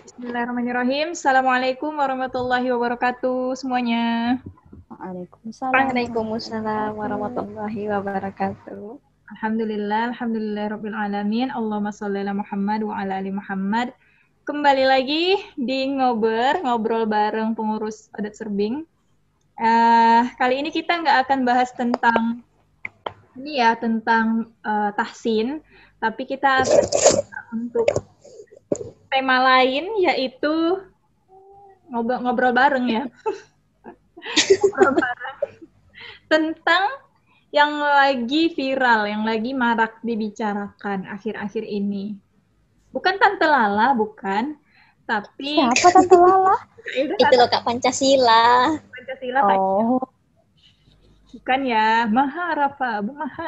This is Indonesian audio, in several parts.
Bismillahirrahmanirrahim. Assalamualaikum warahmatullahi wabarakatuh semuanya. Waalaikumsalam Waalaikumsalam warahmatullahi wabarakatuh. warahmatullahi wabarakatuh. Alhamdulillah alamin. Allahumma sholli ala Muhammad wa ala ali Muhammad. Kembali lagi di ngobrol bareng pengurus adat Serbing. Kali ini kita nggak akan bahas tentang tahsin, tapi kita akan untuk tema lain yaitu ngobrol bareng ya. Ngobrol bareng tentang yang lagi viral, yang lagi marak dibicarakan akhir-akhir ini. Bukan Tante Lala, bukan. Tapi Siapa Tante Lala? Itu loh Kak, Pancasila. Pancasila, Kak. Oh, Bukan ya.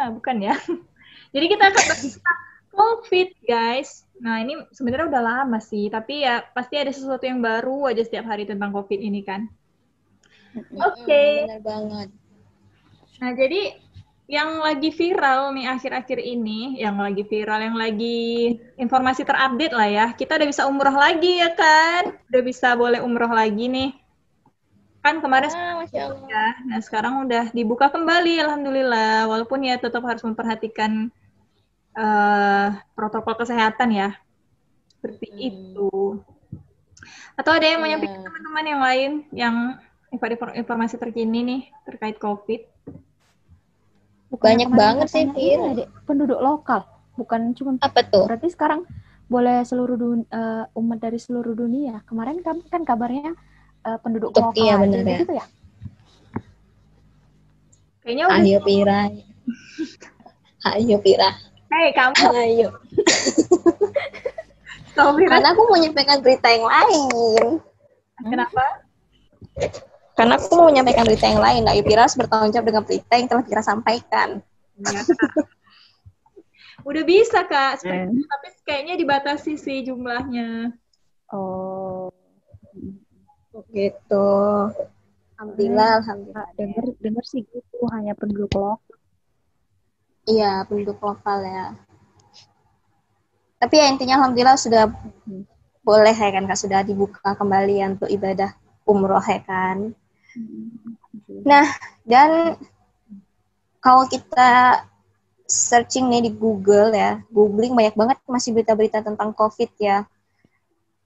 Bukan ya. Jadi kita akan bahas COVID, guys. Nah, ini sebenarnya udah lama sih, tapi ya pasti ada sesuatu yang baru aja setiap hari tentang COVID ini kan. Oke. Benar banget. Nah, jadi yang lagi viral nih akhir-akhir ini, yang lagi informasi terupdate lah ya, kita udah bisa umroh lagi ya kan? Udah bisa boleh umroh lagi nih. Kan kemarin Masya Allah. ya, nah sekarang udah dibuka kembali, alhamdulillah. Walaupun ya tetap harus memperhatikan protokol kesehatan ya, seperti itu. Atau ada yang mau nyampaikan teman-teman yang lain yang informasi terkini nih terkait COVID? Banyak banget sih, Fir. Penduduk lokal, bukan cuma. Apa tuh? Berarti sekarang boleh seluruh umat dari seluruh dunia. Kemarin kan kabarnya penduduk lokal. Iya benar ya. Gitu ya. Kayaknya udah. Ayo Pira. Ayo Pira. Hei kamu. Ayo. Karena aku mau nyampaikan berita yang lain. Kenapa? Karena aku mau menyampaikan berita yang lain. Ayu Pira harus bertanggung jawab dengan berita yang telah Pira sampaikan. Ya, udah bisa Kak, tapi kayaknya dibatasi sih jumlahnya. Oh, gitu. Alhamdulillah. Dengar sih gitu, hanya penduduk lokal. Iya, penduduk lokal ya. Tapi ya intinya alhamdulillah sudah boleh ya kan Kak, sudah dibuka kembali untuk ibadah umroh ya kan. Nah, dan kalau kita searching nih di Google ya, googling banyak banget masih berita-berita tentang COVID ya.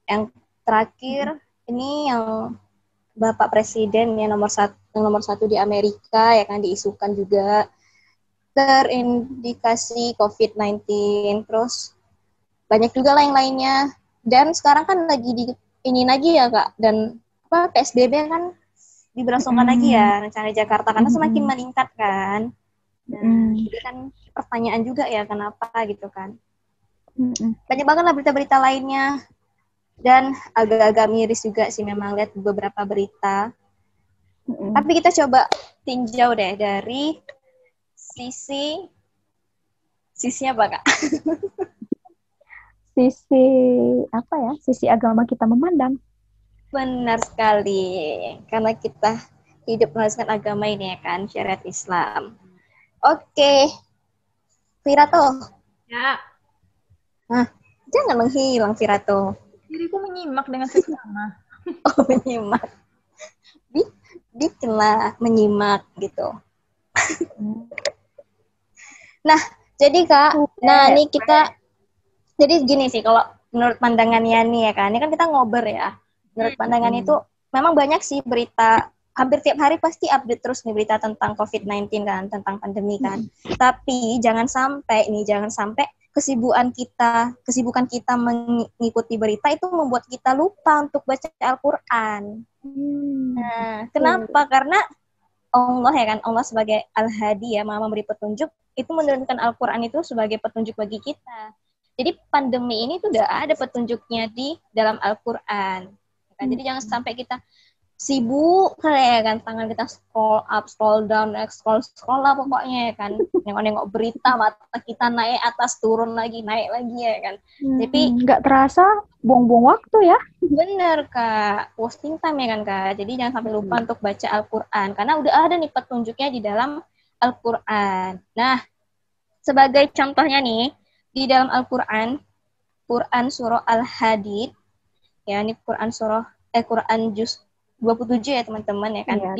Yang terakhir ini yang Bapak Presiden yang nomor satu di Amerika ya kan diisukan juga terindikasi COVID-19. Terus banyak juga lain-lainnya. Dan sekarang kan lagi ini lagi ya Kak, dan PSBB kan diberlangsungkan lagi ya rencana Jakarta karena semakin meningkat kan. Nah, jadi kan pertanyaan juga ya kenapa gitu kan. Banyak banget lah berita-berita lainnya dan agak-agak miris juga sih memang lihat beberapa berita. Tapi kita coba tinjau deh dari sisi apa Kak? Sisi apa ya? Sisi agama kita memandang. Benar sekali, karena kita hidup berdasarkan agama ini ya kan, syariat Islam. Oke, Virato. Ya. Nah, jangan menghilang Virato. Diriku menyimak dengan seksama. Oh, menyimak. Bikinlah menyimak gitu. Nah, jadi Kak, ini kita, jadi gini sih, kalau menurut pandangannya nih ya kan, ini kan kita ngobrol ya. Menurut pandangan itu memang banyak sih berita, hampir tiap hari pasti update terus nih berita tentang COVID-19 kan, tentang pandemi kan. Tapi jangan sampai kesibukan kita mengikuti berita itu membuat kita lupa untuk baca Al-Qur'an. Nah, kenapa? Karena Allah ya kan, Allah sebagai Al-Hadi ya, Maha memberi petunjuk, itu menurunkan Al-Qur'an itu sebagai petunjuk bagi kita. Jadi pandemi ini tuh udah ada petunjuknya di dalam Al-Qur'an. Kan? Jadi jangan sampai kita sibuk kayak kan, tangan kita scroll up, scroll down, scroll lah pokoknya ya kan. Nengok-nengok berita, mata kita naik atas, turun lagi, naik lagi ya kan. Tapi nggak terasa buang-buang waktu ya. Bener Kak, wasting time ya kan Kak. Jadi jangan sampai lupa untuk baca Al-Qur'an karena udah ada nih petunjuknya di dalam Al-Qur'an. Nah, sebagai contohnya nih, di dalam Al-Qur'an, Quran surah Al-Hadid Ya, ini Quran juz 27 ya teman-teman ya kan. Iya.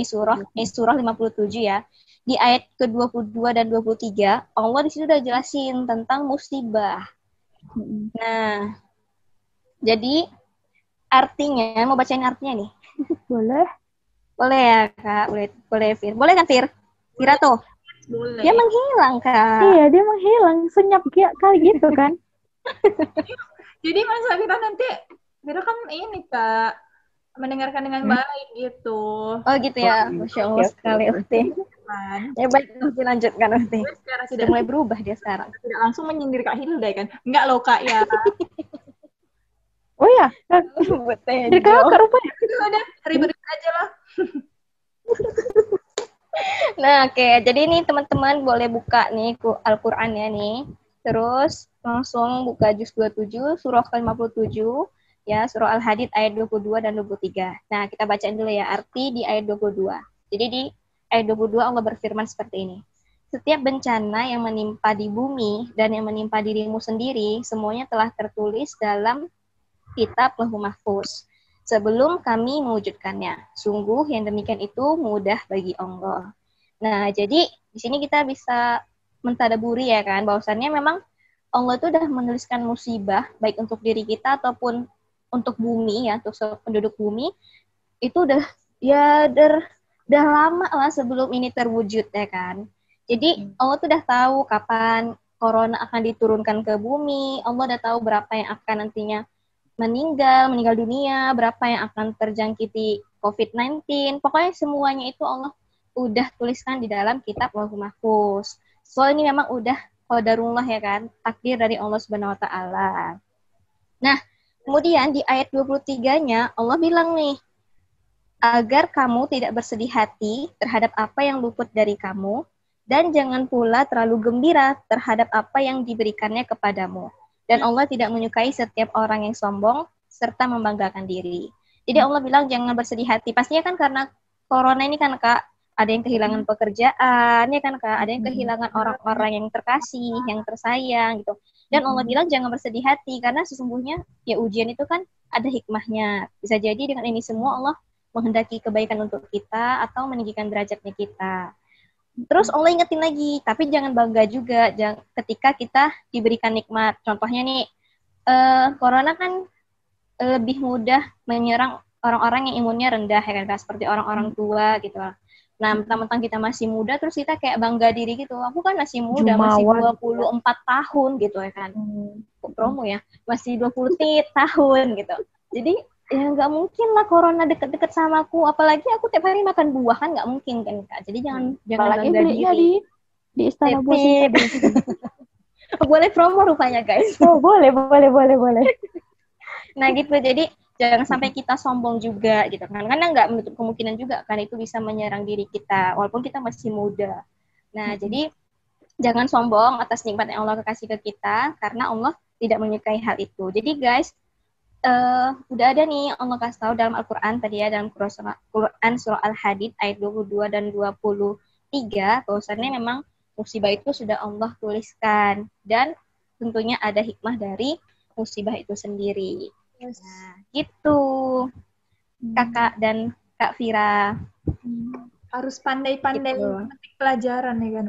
Di surah 57 ya. Di ayat ke-22 dan 23, Allah di situ udah jelasin tentang musibah. Nah, jadi artinya, mau bacain artinya nih? Boleh. Boleh ya, Kak? Boleh, Fir. Boleh kan, Fir? Fira tuh. Boleh. Dia menghilang, Kak. Iya, dia menghilang. Senyap kali gitu kan. Jadi Mas Vira nanti, Vira kan ini Kak, mendengarkan dengan baik gitu. Oh gitu ya. Masya Allah sekali, Uhti. Kan. Ya baik, Uhti lanjutkan, Uhti. Secara Sudah mulai berubah dia sekarang. tidak langsung menyindir Kak Hilda kan. Enggak loh Kak ya. Oh ya, dari kakak rupanya. Itu udah ribet-ribet aja lah. Nah, oke. Jadi ini teman-teman boleh buka nih Al-Qur'an ya nih. Terus langsung buka juz 27, surah ke-57, ya, surah Al-Hadid ayat 22 dan 23. Nah, kita bacain dulu ya arti di ayat 22. Jadi di ayat 22 Allah berfirman seperti ini. Setiap bencana yang menimpa di bumi dan yang menimpa dirimu sendiri, semuanya telah tertulis dalam kitab Lauhul Mahfuz sebelum kami mewujudkannya. Sungguh yang demikian itu mudah bagi Allah. Nah, jadi di sini kita bisa mentadaburi ya kan, bahwasannya memang Allah itu udah menuliskan musibah baik untuk diri kita ataupun untuk bumi ya, untuk penduduk bumi itu udah lama lah sebelum ini terwujud ya kan. Jadi Allah tuh udah tahu kapan corona akan diturunkan ke bumi, Allah udah tahu berapa yang akan nantinya meninggal dunia, berapa yang akan terjangkiti COVID-19. Pokoknya semuanya itu Allah udah tuliskan di dalam kitab Lauhul Mahfuz. Soal ini memang udah qadarullah ya kan, takdir dari Allah Subhanahu wa taala. Nah, kemudian di ayat 23-nya Allah bilang nih, agar kamu tidak bersedih hati terhadap apa yang luput dari kamu, dan jangan pula terlalu gembira terhadap apa yang diberikannya kepadamu. Dan Allah tidak menyukai setiap orang yang sombong serta membanggakan diri. Jadi Allah bilang jangan bersedih hati. Pastinya kan karena corona ini kan Kak, ada yang kehilangan pekerjaan, ya kan Kak, ada yang kehilangan orang-orang yang terkasih, yang tersayang gitu. Dan Allah bilang jangan bersedih hati karena sesungguhnya ya ujian itu kan ada hikmahnya. Bisa jadi dengan ini semua Allah menghendaki kebaikan untuk kita atau meninggikan derajatnya kita. Terus Allah ingetin lagi, tapi jangan bangga juga ketika kita diberikan nikmat. Contohnya nih, corona kan lebih mudah menyerang orang-orang yang imunnya rendah, ya kan, seperti orang-orang tua gitu. Nah, mentang-mentang kita masih muda, terus kita kayak bangga diri gitu. Aku kan masih muda, masih 24 tahun gitu ya kan. Promo ya, masih 20 tahun gitu. Jadi ya nggak mungkin lah corona deket-deket sama aku, apalagi aku tiap hari makan buah kan nggak mungkin kan Kak. Jadi jangan Apalagi bangga diri. Di Istana Buah. Boleh promo rupanya guys. Oh boleh. Nah gitu, jadi jangan sampai kita sombong juga gitu kan, karena nggak menutup kemungkinan juga kan itu bisa menyerang diri kita walaupun kita masih muda. Nah jadi jangan sombong atas nikmat yang Allah kasih ke kita karena Allah tidak menyukai hal itu. Jadi guys, udah ada nih Allah kasih tahu dalam Al-Quran tadi ya, dalam Quran surah Al-Hadid ayat 22 dan 23 bahwasannya memang musibah itu sudah Allah tuliskan dan tentunya ada hikmah dari musibah itu sendiri. Nah, gitu Kakak dan Kak Vira. Harus pandai-pandai memetik pelajaran ya kan,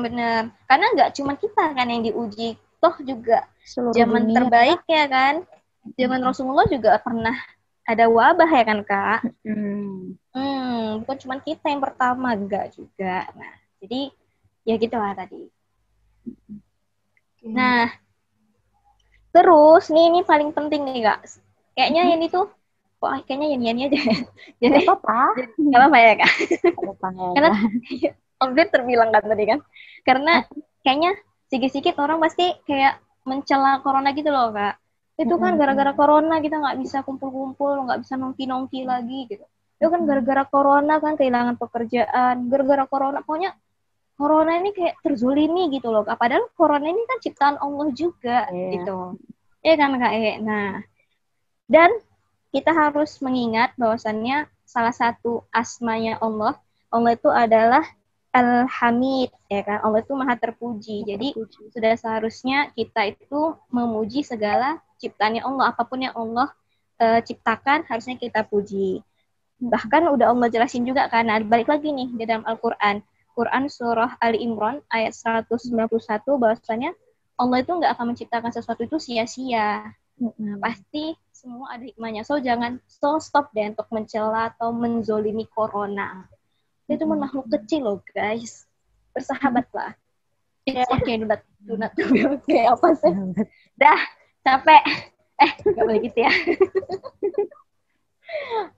Bener. Karena nggak cuma kita kan yang diuji, toh juga seluruh zaman dunia, terbaik ya kan. Zaman Rasulullah juga pernah ada wabah ya kan Kak. Bukan cuma kita yang pertama, enggak juga. Nah, jadi ya gitulah tadi. Nah, terus ini paling penting nih Kak. Kayaknya ini tuh, kayaknya ini aja. Jadi nggak apa-apa ya Kak. Karena update terbilang kan tadi kan. Karena kayaknya sedikit-sedikit orang pasti kayak mencela corona gitu loh Kak. Itu kan gara-gara corona kita nggak bisa kumpul-kumpul, nggak bisa nongki-nongki lagi gitu. Itu kan gara-gara corona kan kehilangan pekerjaan, gara-gara corona, pokoknya corona ini kayak terzolimi gitu loh. Padahal corona ini kan ciptaan Allah juga gitu. Ya kan Kak. Nah, dan kita harus mengingat bahwasannya salah satu asmanya Allah itu adalah Al-Hamid, ya kan? Allah itu maha terpuji. Jadi sudah seharusnya kita itu memuji segala ciptaannya Allah. Apapun yang Allah ciptakan harusnya kita puji. Bahkan udah Allah jelasin juga kan. Nah, balik lagi nih di dalam Al-Quran. Quran surah Ali Imran ayat 191 bahwasanya Allah itu nggak akan menciptakan sesuatu itu sia-sia. Nah, pasti semua ada hikmahnya. So stop deh untuk mencela atau menzolimi corona. Dia cuma makhluk kecil loh guys. Bersahabatlah. It's okay, do not oke, apa sih? Dah, capek. Gak boleh gitu ya.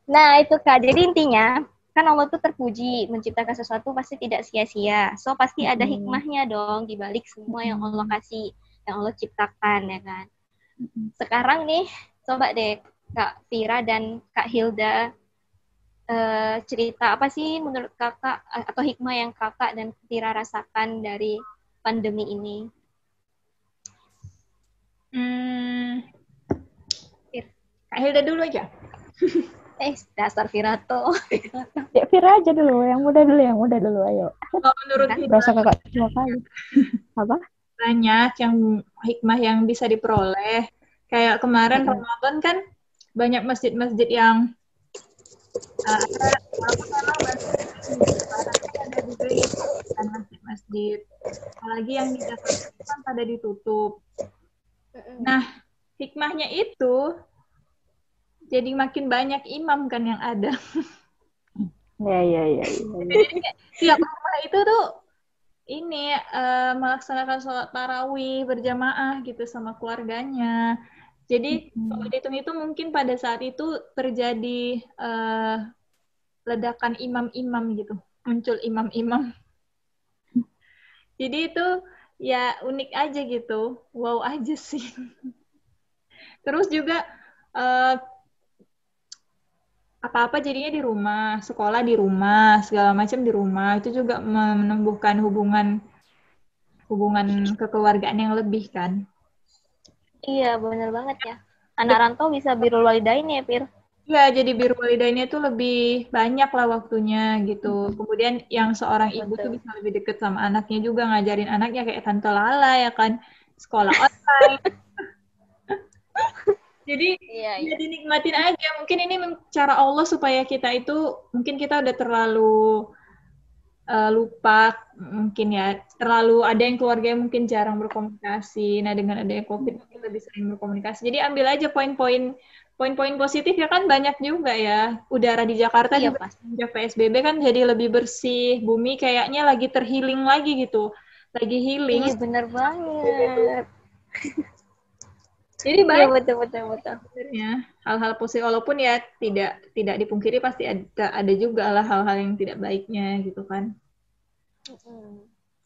Nah, itu Kak. Jadi intinya, kan Allah tuh terpuji. Menciptakan sesuatu pasti tidak sia-sia. So, pasti ada hikmahnya dong di balik semua yang Allah kasih. Yang Allah ciptakan, ya kan? Sekarang nih, coba deh Kak Vira dan Kak Hilda cerita apa sih menurut kakak atau hikmah yang kakak dan Vira rasakan dari pandemi ini? Kak Hilda dulu aja. Dasar Vira tuh. Ya, Vira aja dulu, yang muda dulu, ayo. Kalau menurut berasa kakak dua kali. Apa? Banyak yang hikmah yang bisa diperoleh. Kayak kemarin Ramadan kan banyak masjid-masjid yang walaupun memang ada juga yang masjid-masjid, apalagi yang di Jakarta kan pada ditutup. Nah, hikmahnya itu jadi makin banyak imam kan yang ada. Ya. Jadi tiap rumah itu tuh ini melaksanakan sholat tarawih berjamaah gitu sama keluarganya. Jadi kalau dihitung-hitung mungkin pada saat itu terjadi ledakan imam-imam gitu, muncul imam-imam. Jadi itu ya unik aja gitu, wow aja sih. Terus juga apa-apa jadinya di rumah, sekolah di rumah, segala macam di rumah. Itu juga menumbuhkan hubungan kekeluargaan yang lebih kan. Iya, benar banget ya. Anak rantau bisa birrul walidain ya, Pir? Iya, jadi birrul walidainnya tuh lebih banyak lah waktunya gitu. Kemudian yang seorang ibu tuh bisa lebih deket sama anaknya juga, ngajarin anaknya kayak Tante Lala ya kan, sekolah online. Jadi ya dinikmatin aja. Mungkin ini cara Allah supaya kita itu, mungkin kita udah terlalu lupa, mungkin ya, terlalu ada yang keluarga yang mungkin jarang berkomunikasi. Nah, dengan adanya COVID mungkin lebih sering berkomunikasi. Jadi ambil aja poin-poin positif ya kan, banyak juga ya. Udara di Jakarta juga sejak PSBB kan jadi lebih bersih. Bumi kayaknya lagi terhealing lagi gitu. Lagi healing. Iya, benar banget. Jadi banyak betul. sebenarnya hal-hal positif, walaupun ya tidak dipungkiri pasti ada juga lah hal-hal yang tidak baiknya gitu kan.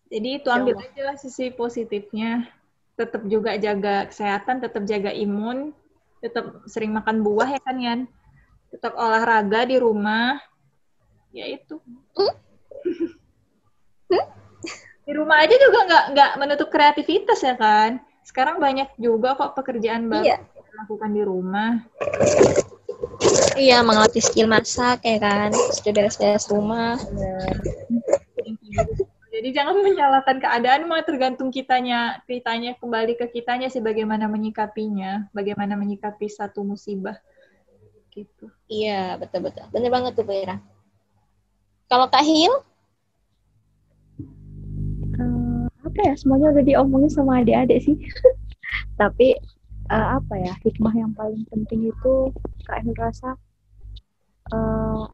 Jadi itu ambil aja lah sisi positifnya. Tetap juga jaga kesehatan, tetap jaga imun, tetap sering makan buah ya kan Yan. Tetap olahraga di rumah. Ya itu. Di rumah aja juga nggak menutup kreativitas ya kan. Sekarang banyak juga kok pekerjaan baru yang dilakukan di rumah. Iya, mengelatih skill masak ya kan, skill beres-beres rumah. Jadi jangan menyalahkan keadaan, mah tergantung kitanya kembali ke kitanya sih bagaimana menyikapinya, bagaimana menyikapi satu musibah gitu. Iya, betul. Bener banget tuh, Vera. Kalau Kak Hil? Apa ya, semuanya udah diomongin sama adik-adik sih. Tapi apa ya, hikmah yang paling penting itu Kak Hil rasa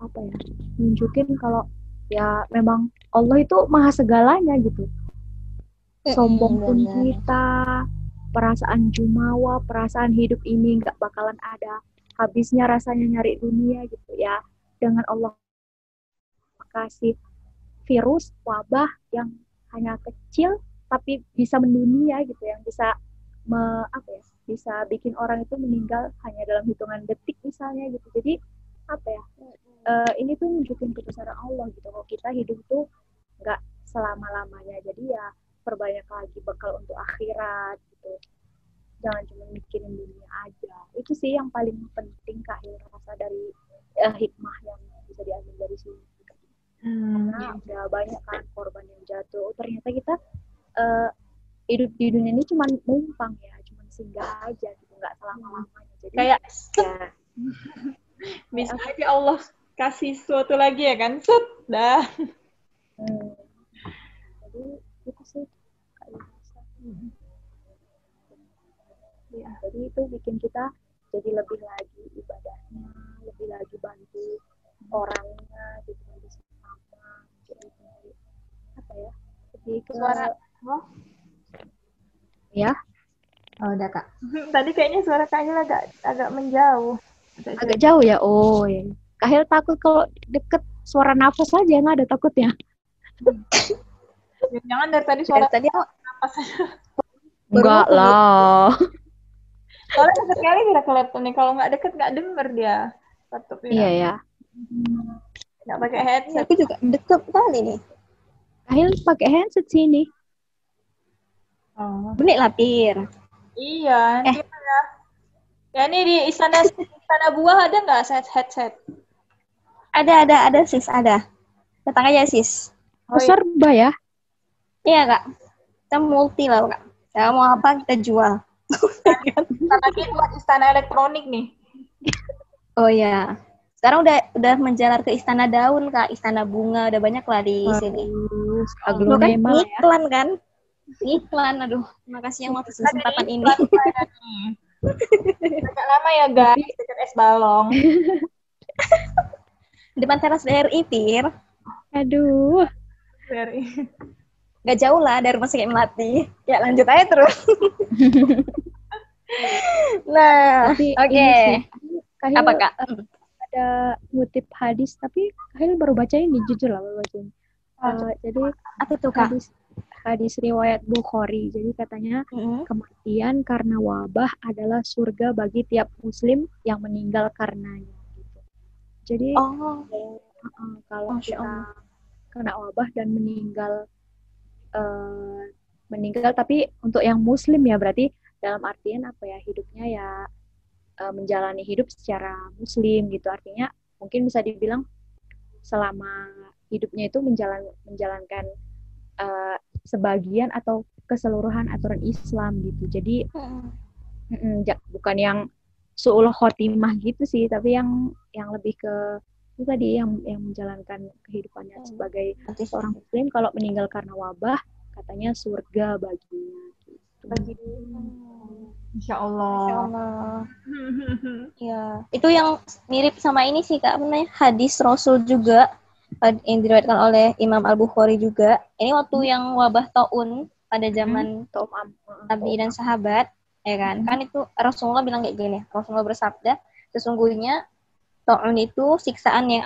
apa ya, nunjukin kalau ya memang Allah itu maha segalanya gitu. Sombong pun kita, perasaan jumawa, perasaan hidup ini nggak bakalan ada habisnya rasanya nyari dunia gitu ya. Dengan Allah kasih virus, wabah yang hanya kecil tapi bisa mendunia gitu, yang bisa bisa bikin orang itu meninggal hanya dalam hitungan detik misalnya gitu. Jadi apa ya, ini tuh nunjukin kebesaran Allah gitu. Kalau kita hidup tuh nggak selama-lamanya, jadi ya perbanyak lagi bekal untuk akhirat gitu. Jangan cuma mikirin dunia aja. Itu sih yang paling penting Kak Hil rasa dari hikmah yang bisa diambil dari sini. Karena udah banyak kan korban yang jatuh. Ternyata kita eh, hidup di dunia ini cuma numpang ya, cuma singgah aja gitu, nggak selama-lamanya. Jadi Kayak ya bisa aja Allah kasih sesuatu lagi ya kan? Dah. jadi itu sih kayak gitu. Ya, jadi itu bikin kita jadi lebih lagi ibadahnya, lebih lagi bantu orangnya, gitu, bantu sesama, jadi apa ya, lebih ke Suara. Oh, ya oh udah Kak. Tadi kayaknya suara Kak agak menjauh. agak jauh ya. Oh ya, Kahil takut kalau deket suara nafas aja, nggak ada takutnya. Jangan dari tadi suara Tadi apa saja. Enggak lah. Soalnya deket kali kira ke laptop nih. Kalau nggak deket nggak denger dia laptopnya. Iya ya. Nggak pakai headset. aku juga deket kali nih. Kahil pakai handset sini. Oh. Benik lapir. Iya, nanti ya. Ya ini di istana buah ada nggak headset? Ada sis, ada. Datang aja sis. Oh, iya. Serba ya. Iya kak. Kita multi lah kak. Ya mau apa kita jual. Lagi buat istana elektronik nih. Oh ya. Sekarang udah menjalar ke istana daun kak, istana bunga, udah banyak lah di sini. Lu kan Aglonema ya. iklan kan? Iklan, aduh. Makasih yang atas kesempatan ini. Agak lama ya guys, dekat es balong. Depan teras BRI, Pir. Aduh. Dari Gak jauh lah dari rumah sakit Melati. Ya lanjut aja terus. Nah, Tapi oke. ini sih, Kahil Apa kak? ada ngutip hadis, tapi Kahil baru baca ini, jujur lah baru baca ini. Jadi Apa tuh kak? hadis riwayat Bukhari. Jadi katanya kematian karena wabah adalah surga bagi tiap muslim yang meninggal karenanya. Gitu. Jadi kalau kita kena wabah dan meninggal tapi untuk yang muslim ya, berarti dalam artian apa ya, hidupnya ya menjalani hidup secara muslim gitu. Artinya mungkin bisa dibilang selama hidupnya itu menjalankan sebagian atau keseluruhan aturan Islam gitu. Jadi bukan yang su'ul khotimah gitu sih, tapi yang lebih ke itu tadi, yang menjalankan kehidupannya sebagai seorang muslim. Kalau meninggal karena wabah, katanya surga baginya gitu. Insya Allah. Ya, itu yang mirip sama ini sih kak, namanya hadis Rasul juga yang diriwayatkan oleh Imam Al-Bukhari juga. Ini waktu yang wabah taun pada zaman Nabi dan sahabat, ya kan? Kan itu Rasulullah bilang kayak gini. Rasulullah bersabda, sesungguhnya taun itu siksaan yang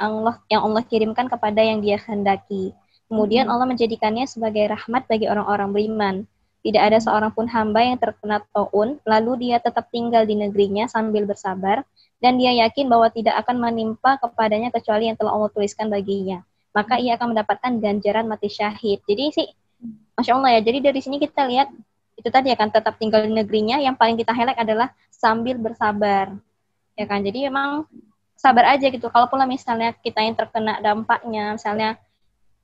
Allah kirimkan kepada yang Dia kehendaki. Kemudian Allah menjadikannya sebagai rahmat bagi orang-orang beriman. Tidak ada seorang pun hamba yang terkena taun, lalu dia tetap tinggal di negerinya sambil bersabar, dan dia yakin bahwa tidak akan menimpa kepadanya kecuali yang telah Allah tuliskan baginya. Maka ia akan mendapatkan ganjaran mati syahid. Jadi sih, Masya Allah ya, jadi dari sini kita lihat, itu tadi ya kan, tetap tinggal di negerinya, yang paling kita highlight adalah sambil bersabar. Ya kan, jadi emang sabar aja gitu. Kalaupun misalnya kita yang terkena dampaknya, misalnya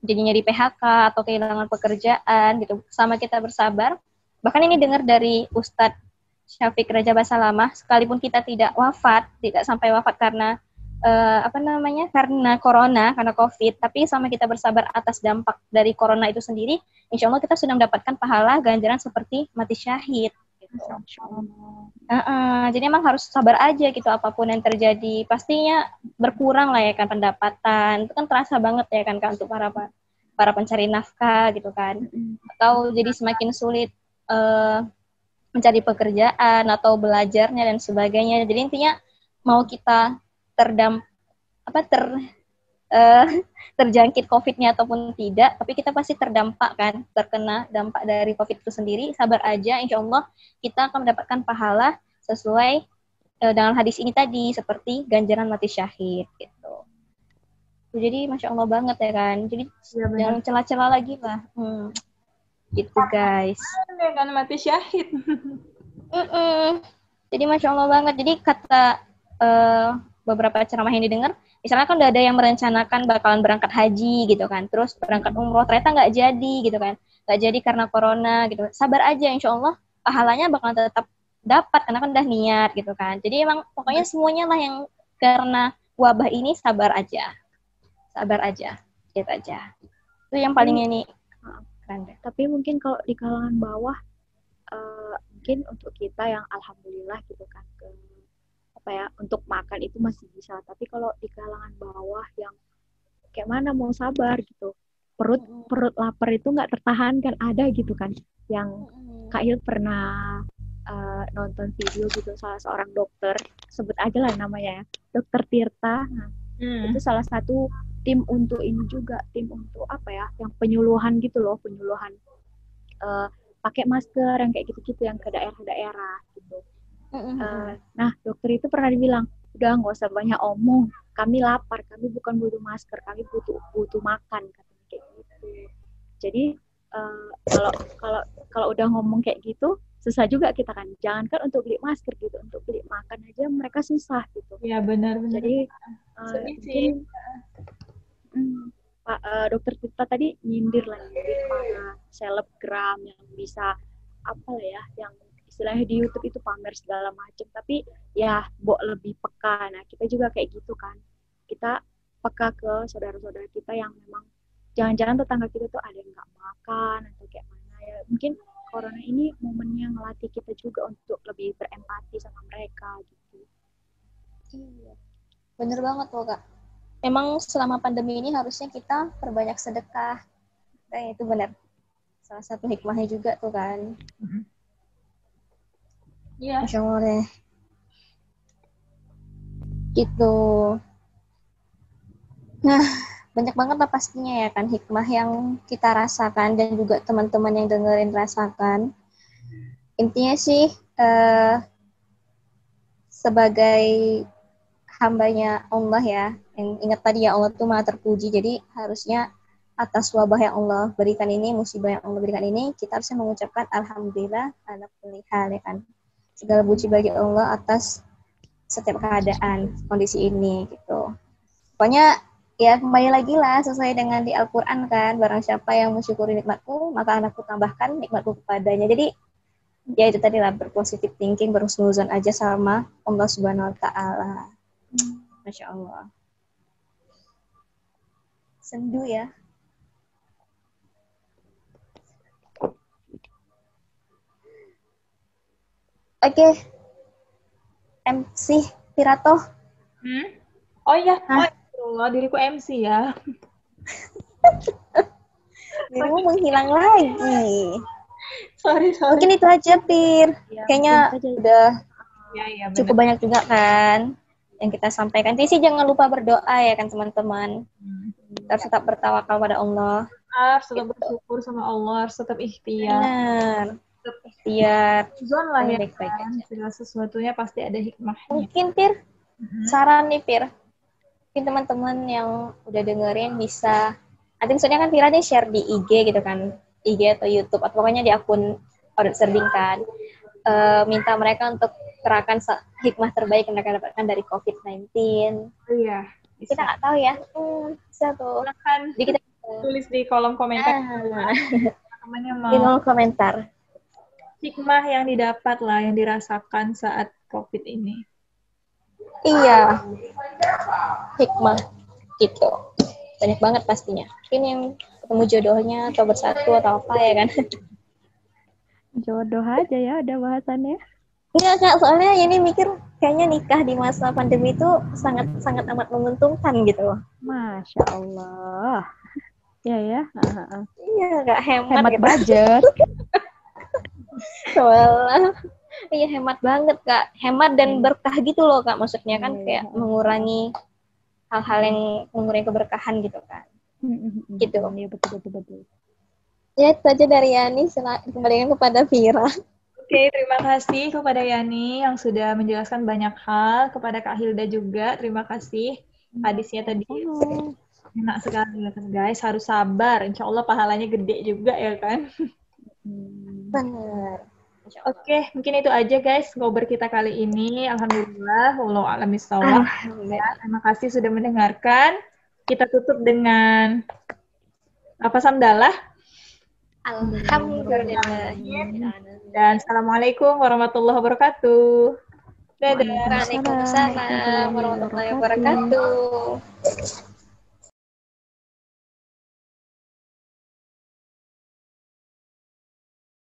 jadinya di PHK atau kehilangan pekerjaan gitu, sama kita bersabar. Bahkan ini dengar dari Ustadz Syafiq Raja Basalamah, sekalipun kita tidak sampai wafat karena karena corona, karena COVID, tapi sama kita bersabar atas dampak dari corona itu sendiri, insya Allah kita sudah mendapatkan pahala ganjaran seperti mati syahid. Gitu. Jadi emang harus sabar aja gitu, apapun yang terjadi. Pastinya berkurang lah ya kan pendapatan, itu kan terasa banget ya kan untuk para pencari nafkah gitu kan, atau jadi semakin sulit mencari pekerjaan atau belajarnya dan sebagainya. Jadi intinya mau kita terjangkit COVID-nya ataupun tidak, tapi kita pasti terdampak kan, terkena dampak dari COVID itu sendiri. Sabar aja, insya Allah kita akan mendapatkan pahala sesuai dengan hadis ini tadi, seperti ganjaran mati syahid gitu. Jadi Masya Allah banget ya kan, jadi jangan celah-celah lagi lah. Gitu guys. Kan mati syahid. Jadi Masya Allah banget. Jadi kata beberapa ceramah yang didengar, misalnya kan udah ada yang merencanakan bakalan berangkat haji gitu kan, terus berangkat umroh ternyata nggak jadi gitu kan, nggak jadi karena corona gitu. Sabar aja, insya Allah pahalanya bakalan tetap dapat karena kan udah niat gitu kan. Jadi emang pokoknya semuanya lah yang karena wabah ini sabar aja gitu aja. Itu yang paling ini keren deh. Tapi mungkin kalau di kalangan bawah, mungkin untuk kita yang alhamdulillah gitu kan, apa ya, untuk makan itu masih bisa. Tapi kalau di kalangan bawah yang kayak mana mau sabar gitu, perut lapar itu nggak tertahankan, ada gitu kan, yang Kak Il pernah nonton video gitu salah seorang dokter, sebut aja lah namanya ya, Dokter Tirta. Nah, itu salah satu tim untuk ini juga, tim untuk apa ya, yang penyuluhan gitu loh, penyuluhan pakai masker yang kayak gitu-gitu, yang ke daerah-daerah gitu. Nah, dokter itu pernah dibilang, udah nggak usah banyak omong, kami lapar, kami bukan butuh masker, kami butuh makan, katanya kayak gitu. Jadi kalau udah ngomong kayak gitu, susah juga kita kan. Jangankan untuk beli masker gitu, untuk beli makan aja mereka susah gitu. Iya benar. Jadi mungkin Pak Dokter Tirta tadi nyindir para selebgram yang bisa apa lah ya, yang istilahnya di YouTube itu pamer segala macam, tapi ya lebih peka. Nah, kita juga kayak gitu kan, kita peka ke saudara-saudara kita yang memang jangan-jangan tetangga kita tuh ada yang nggak makan atau kayak mana ya. Mungkin corona ini momennya ngelatih kita juga untuk lebih berempati sama mereka gitu. Iya, bener banget loh Kak. Memang selama pandemi ini harusnya kita perbanyak sedekah. Nah, itu benar. Salah satu hikmahnya juga tuh kan. Iya. Masya Allah deh. Gitu. Nah, banyak banget lah pastinya ya kan hikmah yang kita rasakan dan juga teman-teman yang dengerin rasakan. Intinya sih sebagai hambanya Allah ya, yang ingat tadi ya, Allah tuh maha terpuji, jadi harusnya atas wabah yang Allah berikan ini, musibah yang Allah berikan ini, kita harusnya mengucapkan alhamdulillah ala kulli hal ya kan. Segala puji bagi Allah atas setiap keadaan, kondisi ini gitu. Pokoknya ya kembali lagi lah sesuai dengan di Al-Quran kan, barang siapa yang mensyukuri nikmatku, maka aku tambahkan nikmatku kepadanya. Jadi ya itu tadi lah, berpositif thinking, berhusnuzon aja sama Allah Subhanahu Wa Taala. Masya Allah. Sendu ya. Oke. MC Pirato. Oh iya, Allah, diriku MC ya. Dirimu menghilang lagi. Sorry. Mungkin itu aja, Pir. Ya, kayaknya udah ya, cukup banyak juga kan yang kita sampaikan. Jadi sih jangan lupa berdoa ya kan teman-teman. Harus tetap bertawakal pada Allah. Harus tetap bersyukur sama Allah, harus tetap ikhtiar. Benar. Ikhtiar. Zon lah ya baik-baik kan. aja. Segala sesuatunya pasti ada hikmahnya. Mungkin Pir, saran nih Pir. Mungkin teman-teman yang udah dengerin bisa, nanti misalnya kan Pira nih share di IG gitu kan, IG atau YouTube atau pokoknya di akun Audit Serding kan, minta mereka untuk kerahkan hikmah terbaik yang mereka dapatkan dari COVID-19. Oh iya, bisa. Kita nggak tahu ya, bisa tuh. Silahkan Jadi kita tulis di kolom komentar. Namanya mau di kolom komentar. Hikmah yang didapat lah, yang dirasakan saat COVID ini. Iya, hikmah gitu. Banyak banget pastinya. Mungkin yang ketemu jodohnya atau bersatu atau apa ya kan. Jodoh aja ya ada bahasannya. Enggak Kak, soalnya ini mikir kayaknya nikah di masa pandemi itu sangat amat menguntungkan gitu. Masya Allah. Ya. Iya, Kak, hemat gitu. Budget. Walah. Iya, hemat banget Kak. Hemat dan berkah gitu loh Kak. Maksudnya kan kayak mengurangi hal-hal yang mengurangi keberkahan gitu kan. Gitu. Iya, betul. Ya, itu aja dari Yani. Kembalikan kepada Vira. Oke, terima kasih kepada Yani yang sudah menjelaskan banyak hal, kepada Kak Hilda juga. Terima kasih. Hadisnya tadi enak sekali ya kan guys. Harus sabar. Insya Allah pahalanya gede juga ya kan. Benar. Insya Allah. Oke, mungkin itu aja guys ngobrol kita kali ini. Alhamdulillah, wallahu a'lam bishawab. Ya, terima kasih sudah mendengarkan. Kita tutup dengan apa samdalah. Alhamdulillah. Dan assalamualaikum warahmatullahi wabarakatuh. Dadah. Waalaikumsalam warahmatullahi wabarakatuh.